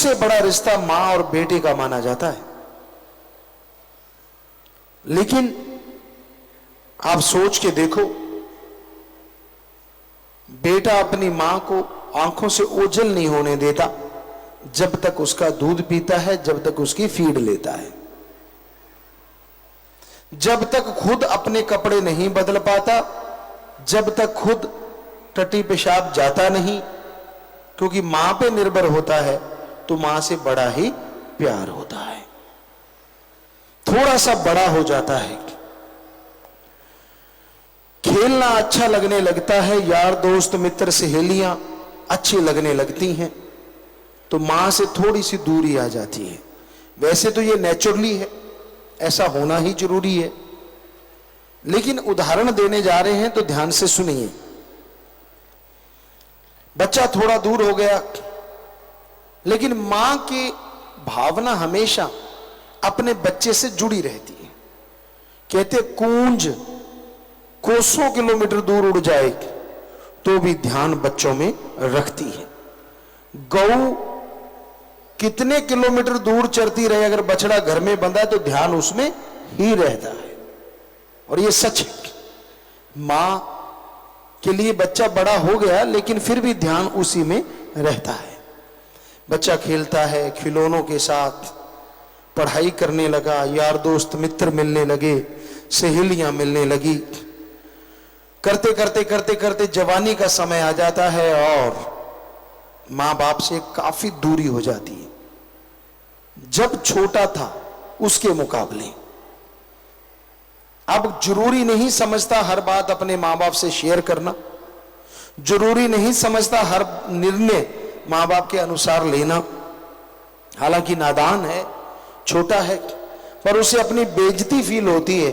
सबसे बड़ा रिश्ता मां और बेटे का माना जाता है। लेकिन आप सोच के देखो, बेटा अपनी मां को आंखों से ओझल नहीं होने देता जब तक उसका दूध पीता है, जब तक उसकी फीड लेता है, जब तक खुद अपने कपड़े नहीं बदल पाता, जब तक खुद टट्टी पेशाब जाता नहीं, क्योंकि मां पे निर्भर होता है तो मां से बड़ा ही प्यार होता है। थोड़ा सा बड़ा हो जाता है, खेलना अच्छा लगने लगता है, यार दोस्त मित्र सहेलियां अच्छी लगने लगती हैं, तो मां से थोड़ी सी दूरी आ जाती है। वैसे तो ये नेचुरली है, ऐसा होना ही जरूरी है, लेकिन उदाहरण देने जा रहे हैं तो ध्यान से सुनिए। बच्चा थोड़ा दूर हो गया, लेकिन मां की भावना हमेशा अपने बच्चे से जुड़ी रहती है। कहते कूंज कोसों किलोमीटर दूर उड़ जाए तो भी ध्यान बच्चों में रखती है। गऊ कितने किलोमीटर दूर चरती रहे, अगर बछड़ा घर में बंधा है तो ध्यान उसमें ही रहता है। और ये सच है, मां के लिए बच्चा बड़ा हो गया लेकिन फिर भी ध्यान उसी में रहता है। बच्चा खेलता है खिलौनों के साथ, पढ़ाई करने लगा, यार दोस्त मित्र मिलने लगे, सहेलियां मिलने लगी, करते करते करते करते जवानी का समय आ जाता है और मां बाप से काफी दूरी हो जाती है। जब छोटा था उसके मुकाबले अब जरूरी नहीं समझता हर बात अपने मां बाप से शेयर करना, जरूरी नहीं समझता हर निर्णय मां बाप के अनुसार लेना। हालांकि नादान है, छोटा है, पर उसे अपनी बेइज्जती फील होती है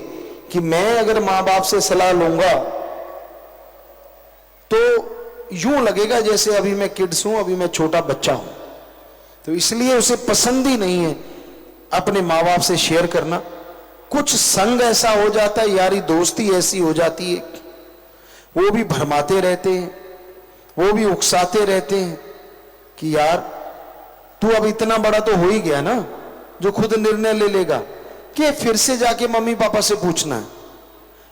कि मैं अगर मां बाप से सलाह लूंगा तो यूं लगेगा जैसे अभी मैं किड्स हूं, अभी मैं छोटा बच्चा हूं। तो इसलिए उसे पसंद ही नहीं है अपने मां बाप से शेयर करना। कुछ संग ऐसा हो जाता है, यारी दोस्ती ऐसी हो जाती है, वो भी भरमाते रहते हैं, वो भी उकसाते रहते हैं कि यार तू अब इतना बड़ा तो हो ही गया ना जो खुद निर्णय ले लेगा, कि फिर से जाके मम्मी पापा से पूछना है,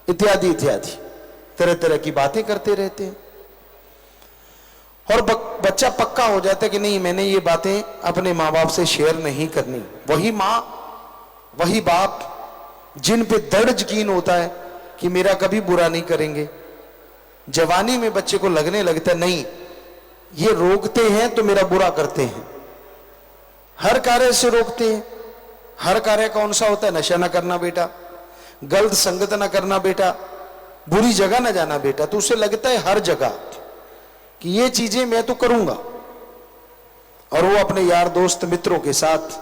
इत्यादि इत्यादि तरह तरह की बातें करते रहते हैं। और बच्चा पक्का हो जाता है कि नहीं, मैंने ये बातें अपने माँ बाप से शेयर नहीं करनी। वही माँ वही बाप जिन पे दृढ़ यकीन होता है कि मेरा कभी बुरा नहीं करेंगे, जवानी में बच्चे को लगने लगता है नहीं ये रोकते हैं तो मेरा बुरा करते हैं, हर कार्य से रोकते हैं। हर कार्य कौन सा होता है? नशा ना करना बेटा, गलत संगत ना करना बेटा, बुरी जगह ना जाना बेटा। तो उसे लगता है हर जगह कि ये चीजें मैं तो करूंगा, और वो अपने यार दोस्त मित्रों के साथ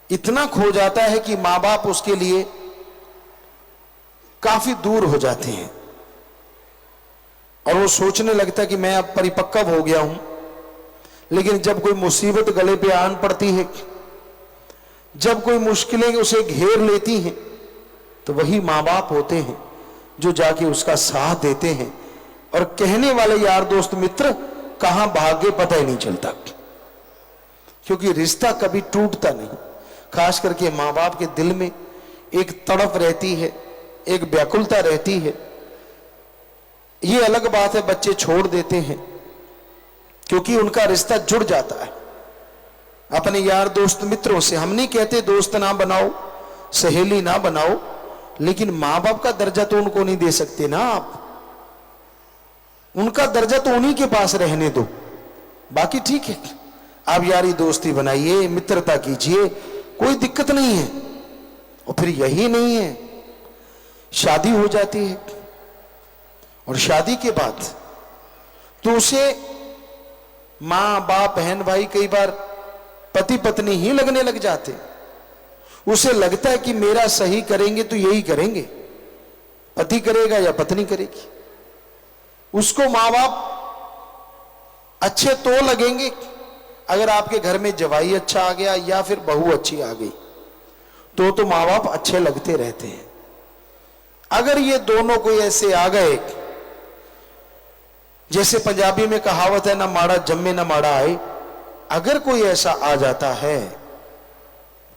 इतना खो जाता है कि मां बाप उसके लिए काफी दूर हो जाते हैं। और वो सोचने लगता है कि मैं अब परिपक्व हो गया हूं, लेकिन जब कोई मुसीबत गले पे आन पड़ती है, जब कोई मुश्किलें उसे घेर लेती हैं, तो वही मां बाप होते हैं जो जाके उसका साथ देते हैं। और कहने वाले यार दोस्त मित्र कहां भाग गए पता ही नहीं चलता, क्योंकि रिश्ता कभी टूटता नहीं। खास करके मां बाप के दिल में एक तड़प रहती है, एक व्याकुलता रहती है। ये अलग बात है बच्चे छोड़ देते हैं, क्योंकि उनका रिश्ता जुड़ जाता है अपने यार दोस्त मित्रों से। हम नहीं कहते दोस्त ना बनाओ, सहेली ना बनाओ, लेकिन मां बाप का दर्जा तो उनको नहीं दे सकते ना आप। उनका दर्जा तो उन्हीं के पास रहने दो, बाकी ठीक है आप यारी दोस्ती बनाइए, मित्रता कीजिए, कोई दिक्कत नहीं है। और फिर यही नहीं है, शादी हो जाती है, और शादी के बाद तो उसे मां बाप बहन भाई कई बार पति पत्नी ही लगने लग जाते। उसे लगता है कि मेरा सही करेंगे तो यही करेंगे, पति करेगा या पत्नी करेगी। उसको मां बाप अच्छे तो लगेंगे अगर आपके घर में जवाई अच्छा आ गया या फिर बहू अच्छी आ गई, तो मां बाप अच्छे लगते रहते हैं। अगर ये दोनों कोई ऐसे आ गए, जैसे पंजाबी में कहावत है ना माड़ा जम्मे ना माड़ा आए, अगर कोई ऐसा आ जाता है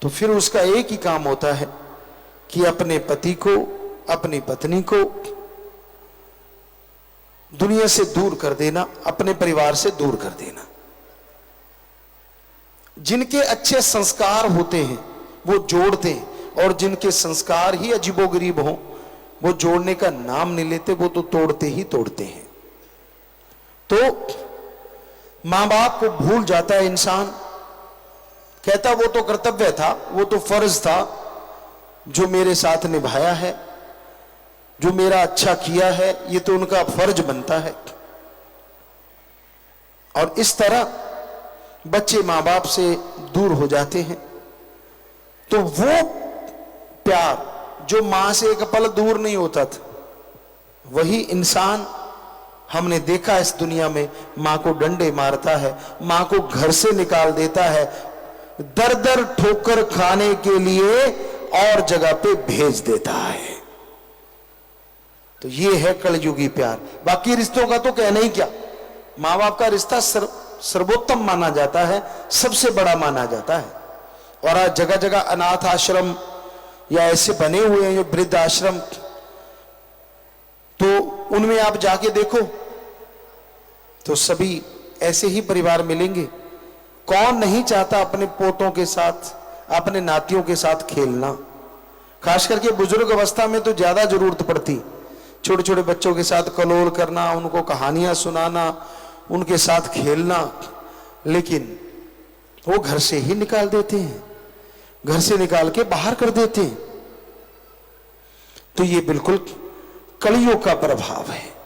तो फिर उसका एक ही काम होता है कि अपने पति को, अपनी पत्नी को दुनिया से दूर कर देना, अपने परिवार से दूर कर देना। जिनके अच्छे संस्कार होते हैं वो जोड़ते हैं, और जिनके संस्कार ही अजीबोगरीब हों वो जोड़ने का नाम नहीं लेते, वो तो तोड़ते ही तोड़ते हैं। तो मां बाप को भूल जाता है इंसान, कहता वो तो कर्तव्य था, वो तो फर्ज था जो मेरे साथ निभाया है, जो मेरा अच्छा किया है, ये तो उनका फर्ज बनता है। और इस तरह बच्चे मां बाप से दूर हो जाते हैं। तो वो प्यार जो मां से एक पल दूर नहीं होता था, वही इंसान हमने देखा इस दुनिया में मां को डंडे मारता है, मां को घर से निकाल देता है, दर दर ठोकर खाने के लिए और जगह पे भेज देता है। तो ये है कलयुगी प्यार। बाकी रिश्तों का तो कहना ही क्या, मां बाप का रिश्ता सर्वोत्तम माना जाता है, सबसे बड़ा माना जाता है। और आज जगह जगह अनाथ आश्रम या ऐसे बने हुए हैं जो वृद्ध आश्रम, तो उनमें आप जाके देखो तो सभी ऐसे ही परिवार मिलेंगे। कौन नहीं चाहता अपने पोतों के साथ, अपने नातियों के साथ खेलना। खास करके बुजुर्ग अवस्था में तो ज्यादा जरूरत पड़ती, छोटे छोटे बच्चों के साथ कलोल करना, उनको कहानियां सुनाना, उनके साथ खेलना। लेकिन वो घर से ही निकाल देते हैं, घर से निकाल के बाहर कर देते हैं। तो ये बिल्कुल कलियुग का प्रभाव है।